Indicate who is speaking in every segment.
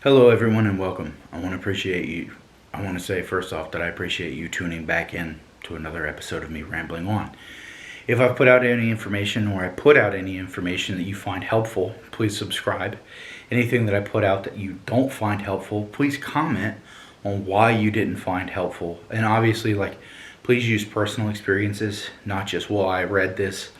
Speaker 1: Hello, everyone, and welcome. I want to say first off that I appreciate you tuning back in to another episode of me rambling on. If I've put out any information or I put out any information that you find helpful, please subscribe. Anything that I put out that you don't find helpful, please comment on why you didn't find helpful. And obviously, please use personal experiences, not just, well, I read this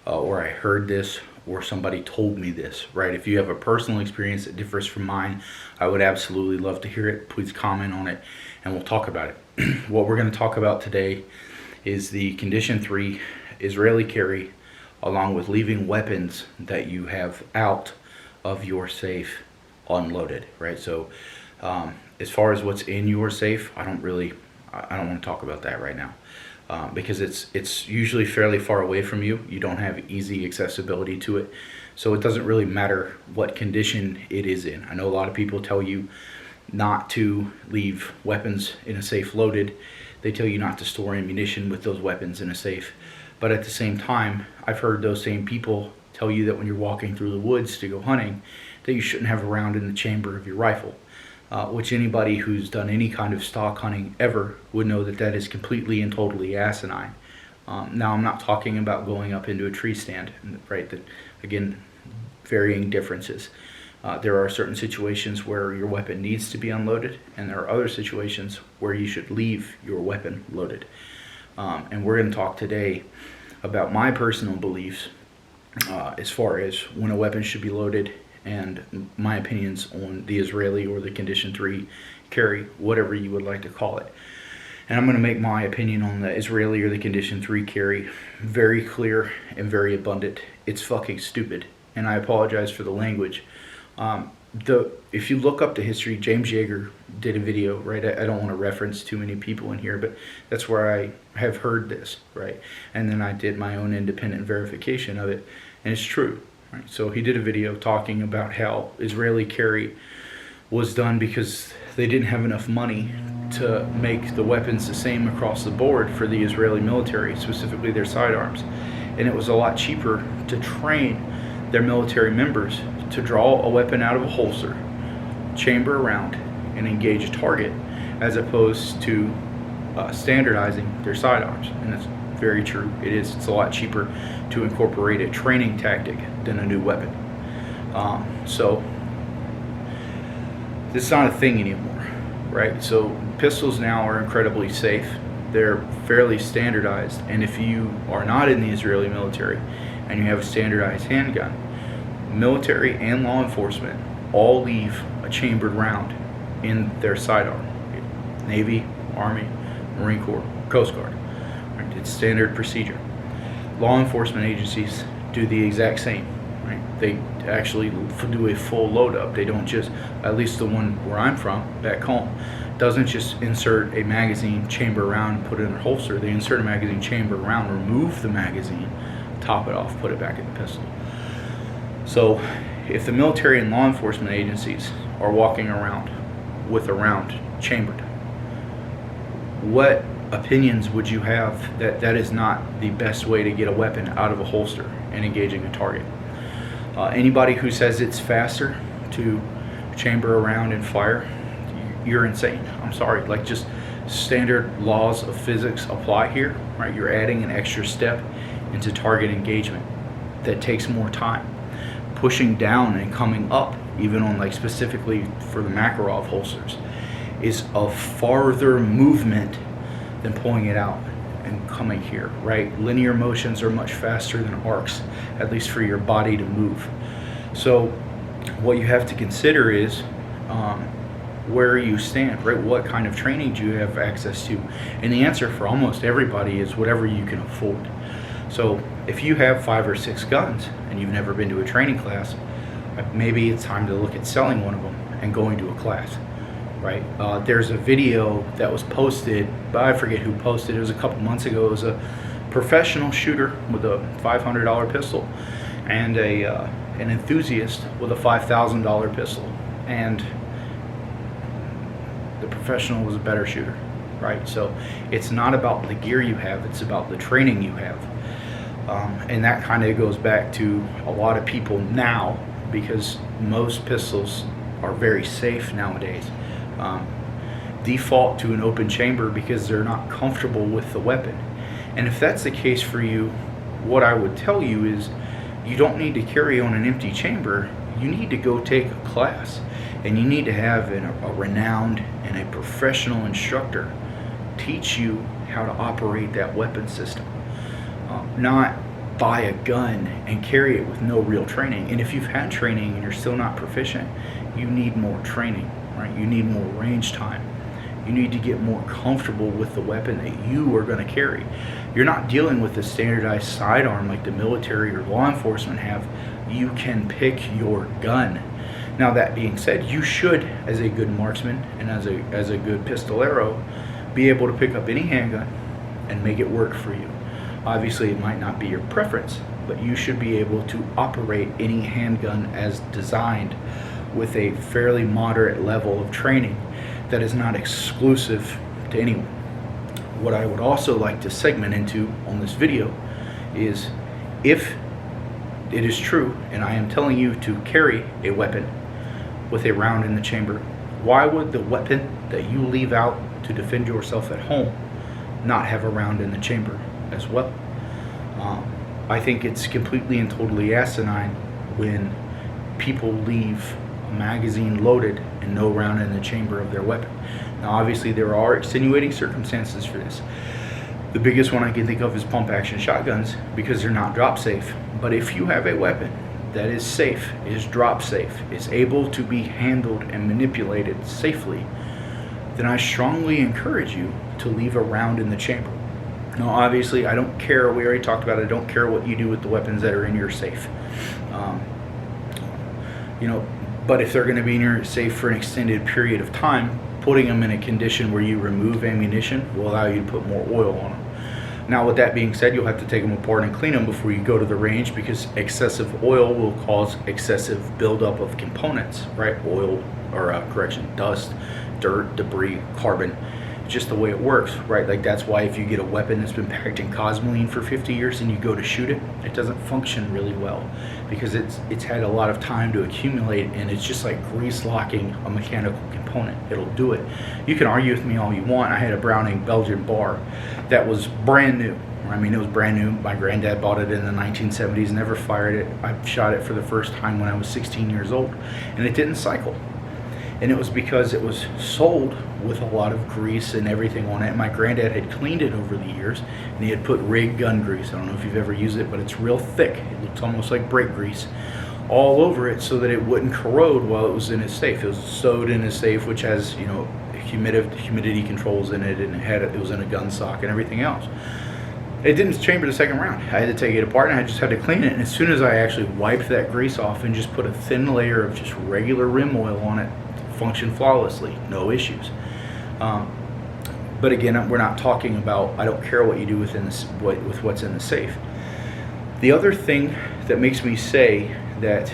Speaker 1: or I heard this or somebody told me this, right? If you have a personal experience that differs from mine, I would absolutely love to hear it. Please comment on it and we'll talk about it. What we're going to talk about today is the Condition 3 Israeli carry, along with leaving weapons that you have out of your safe unloaded, right? So as far as what's in your safe, I don't want to talk about that right now. Because it's usually fairly far away from you. You don't have easy accessibility to it. So it doesn't really matter what condition it is in. I know a lot of people tell you not to leave weapons in a safe loaded. They tell you not to store ammunition with those weapons in a safe. But at the same time, I've heard those same people tell you that when you're walking through the woods to go hunting, that you shouldn't have a round in the chamber of your rifle. Which anybody who's done any kind of stock hunting ever would know that that is completely and totally asinine. Now, I'm not talking about going up into a tree stand, right? That, again, varying differences. There are certain situations where your weapon needs to be unloaded, and there are other situations where you should leave your weapon loaded. And we're going to talk today about my personal beliefs as far as when a weapon should be loaded, and my opinions on the Israeli or the Condition 3 carry, whatever you would like to call it. And I'm going to make my opinion on the Israeli or the Condition 3 carry very clear and very abundant. It's fucking stupid, and I apologize for the language. If you look up the history, James Yeager did a video, right? I don't want to reference too many people in here, but that's where I have heard this, right? And then I did my own independent verification of it, and it's true. Right, so he did a video talking about how Israeli carry was done because they didn't have enough money to make the weapons the same across the board for the Israeli military, specifically their sidearms. And it was a lot cheaper to train their military members to draw a weapon out of a holster, chamber around, and engage a target, as opposed to standardizing their sidearms. And it's very true. It's a lot cheaper to incorporate a training tactic than a new weapon. So this is not a thing anymore, right? So pistols now are incredibly safe. They're fairly standardized, and if you are not in the Israeli military and you have a standardized handgun, military and law enforcement all leave a chambered round in their sidearm. Navy, Army, Marine Corps, Coast Guard. It's standard procedure. Law enforcement agencies do the exact same, right? They actually do a full load up. They don't just, at least the one where I'm from, back home, doesn't just insert a magazine, chamber around, put it in a holster. They insert a magazine, chamber around, remove the magazine, top it off, put it back in the pistol. So if the military and law enforcement agencies are walking around with a round chambered, what opinions would you have that that is not the best way to get a weapon out of a holster and engaging a target? Anybody who says it's faster to chamber around and fire, you're insane. I'm sorry. Just standard laws of physics apply here, right? You're adding an extra step into target engagement that takes more time. Pushing down and coming up, even on specifically for the Makarov holsters, is a farther movement than pulling it out and coming here, right? Linear motions are much faster than arcs, at least for your body to move. So what you have to consider is where you stand, right? What kind of training do you have access to? And the answer for almost everybody is whatever you can afford. So if you have 5 or 6 guns and you've never been to a training class, maybe it's time to look at selling one of them and going to a class. Right? There's a video that was posted, but I forget who posted it. It was a couple months ago. It was a professional shooter with a $500 pistol and an enthusiast with a $5,000 pistol. And the professional was a better shooter, right? So it's not about the gear you have, it's about the training you have. And that kind of goes back to a lot of people now, because most pistols are very safe nowadays. Default to an open chamber because they're not comfortable with the weapon. And if that's the case for you, what I would tell you is you don't need to carry on an empty chamber. You need to go take a class, and you need to have a renowned and a professional instructor teach you how to operate that weapon system. Not buy a gun and carry it with no real training. And if you've had training and you're still not proficient, you need more training, right? You need more range time. You need to get more comfortable with the weapon that you are going to carry. You're not dealing with a standardized sidearm like the military or law enforcement have. You can pick your gun. Now, that being said, you should, as a good marksman and as a good pistolero, be able to pick up any handgun and make it work for you. Obviously, it might not be your preference, but you should be able to operate any handgun as designed with a fairly moderate level of training that is not exclusive to anyone. What I would also like to segment into on this video is, if it is true and I am telling you to carry a weapon with a round in the chamber, why would the weapon that you leave out to defend yourself at home not have a round in the chamber as well? I think it's completely and totally asinine when people leave a magazine loaded and no round in the chamber of their weapon. Now, obviously, there are extenuating circumstances for this. The biggest one I can think of is pump action shotguns, because they're not drop safe. But if you have a weapon that is safe, is drop safe, is able to be handled and manipulated safely, then I strongly encourage you to leave a round in the chamber. Now, obviously, I don't care, we already talked about it, I don't care what you do with the weapons that are in your safe. But if they're going to be in your safe for an extended period of time, putting them in a condition where you remove ammunition will allow you to put more oil on them. Now, with that being said, you'll have to take them apart and clean them before you go to the range, because excessive oil will cause excessive buildup of components, right? Dust, dirt, debris, carbon. It's just the way it works, right? Like, that's why if you get a weapon that's been packed in cosmoline for 50 years and you go to shoot it, it doesn't function really well, because it's had a lot of time to accumulate, and it's just like grease locking a mechanical component. It'll do it. You can argue with me all you want. I had a Browning Belgian bar that was brand new. I mean, it was brand new. My granddad bought it in the 1970s, never fired it. I shot it for the first time when I was 16 years old, and it didn't cycle. And it was because it was sold with a lot of grease and everything on it. My granddad had cleaned it over the years, and he had put rig gun grease. I don't know if you've ever used it, but it's real thick. It looks almost like brake grease all over it so that it wouldn't corrode while it was in his safe. It was stowed in his safe, which has, humidity controls in it, and it was in a gun sock and everything else. It didn't chamber the second round. I had to take it apart, and I just had to clean it. And as soon as I actually wiped that grease off and just put a thin layer of just regular rim oil on it, functioned flawlessly, no issues. But again, we're not talking about, I don't care what you do with what's in the safe. The other thing that makes me say that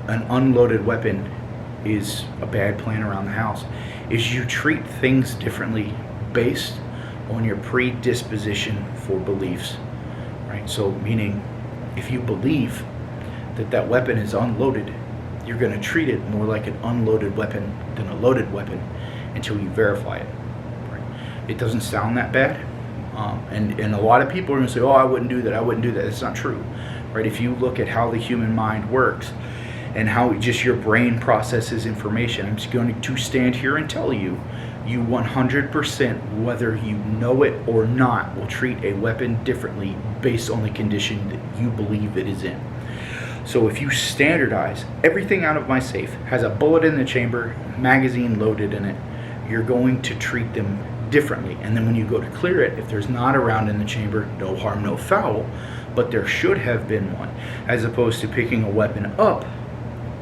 Speaker 1: an unloaded weapon is a bad plan around the house is you treat things differently based on your predisposition for beliefs, right? So meaning, if you believe that weapon is unloaded, you're going to treat it more like an unloaded weapon than a loaded weapon until you verify it. Right? It doesn't sound that bad, and a lot of people are going to say, "Oh, I wouldn't do that. I wouldn't do that." It's not true, right? If you look at how the human mind works and how just your brain processes information, I'm just going to stand here and tell you, you 100%, whether you know it or not, will treat a weapon differently based on the condition that you believe it is in. So if you standardize everything out of my safe has a bullet in the chamber, magazine loaded in it, you're going to treat them differently. And then when you go to clear it, if there's not a round in the chamber, no harm, no foul, but there should have been one, as opposed to picking a weapon up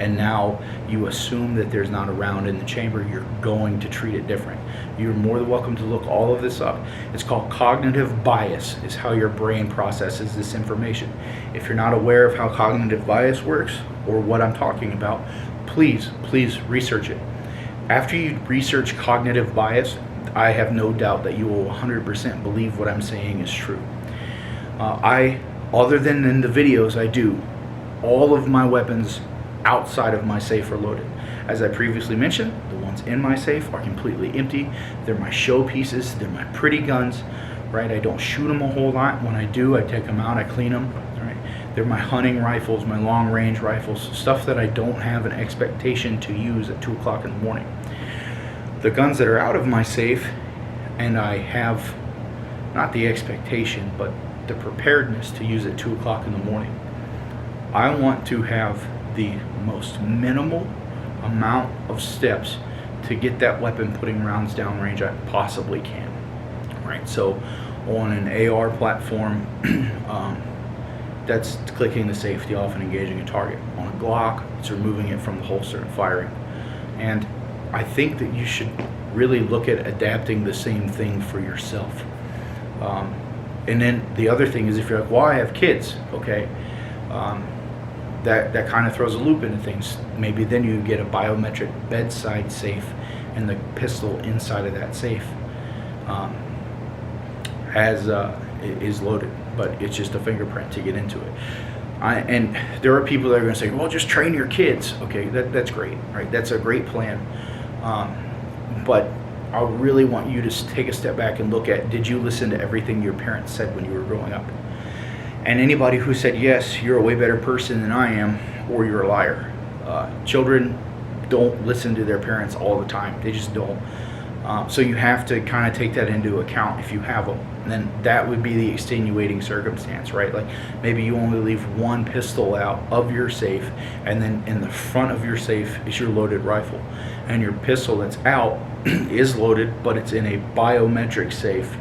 Speaker 1: and now you assume that there's not a round in the chamber, you're going to treat it different. You're more than welcome to look all of this up. It's called cognitive bias, is how your brain processes this information. If you're not aware of how cognitive bias works or what I'm talking about, please research it. After you research cognitive bias, I have no doubt that you will 100% believe what I'm saying is true. Other than in the videos I do, all of my weapons outside of my safe are loaded. As I previously mentioned, the ones in my safe are completely empty. They're my show pieces, they're my pretty guns, right? I don't shoot them a whole lot. When I do, I take them out, I clean them, right? They're my hunting rifles, my long range rifles, stuff that I don't have an expectation to use at 2 o'clock in the morning. The guns that are out of my safe, and I have not the expectation, but the preparedness to use at 2 o'clock in the morning. I want to have the most minimal amount of steps to get that weapon putting rounds downrange I possibly can. Right, so on an AR platform, that's clicking the safety off and engaging a target. On a Glock, it's removing it from the holster and firing. And I think that you should really look at adapting the same thing for yourself. And then the other thing is, if you're like, well, I have kids, okay, that kind of throws a loop into things. Maybe then you get a biometric bedside safe, and the pistol inside of that safe is loaded, but it's just a fingerprint to get into it. And there are people that are going to say, well, just train your kids. Okay, that's great, right? That's a great plan. But I really want you to take a step back and look at, did you listen to everything your parents said when you were growing up? And anybody who said, yes, you're a way better person than I am, or you're a liar. Children don't listen to their parents all the time. They just don't. So you have to kind of take that into account if you have them. And then that would be the extenuating circumstance, right? Like maybe you only leave one pistol out of your safe, and then in the front of your safe is your loaded rifle. And your pistol that's out is loaded, but it's in a biometric safe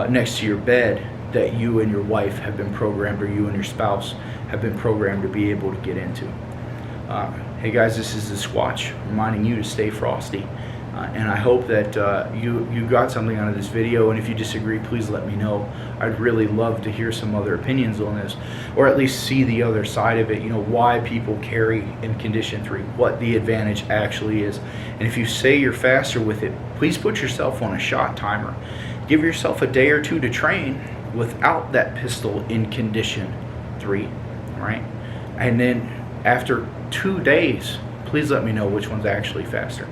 Speaker 1: next to your bed that you and your wife have been programmed, or you and your spouse have been programmed to be able to get into. Hey guys, this is the Squatch reminding you to stay frosty. And I hope that you got something out of this video, and if you disagree, please let me know. I'd really love to hear some other opinions on this, or at least see the other side of it, why people carry in Condition 3, what the advantage actually is. And if you say you're faster with it, please put yourself on a shot timer. Give yourself a day or two to train without that pistol in Condition 3, right? And then after 2 days, please let me know which one's actually faster.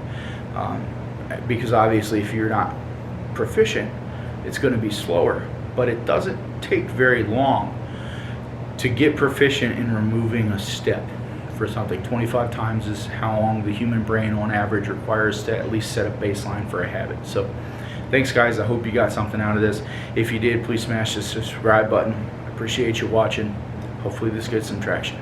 Speaker 1: Because obviously if you're not proficient, it's going to be slower, but it doesn't take very long to get proficient in removing a step for something. 25 times is how long the human brain on average requires to at least set a baseline for a habit. So thanks guys, I hope you got something out of this. If you did, please smash the subscribe button. I appreciate you watching. Hopefully this gets some traction.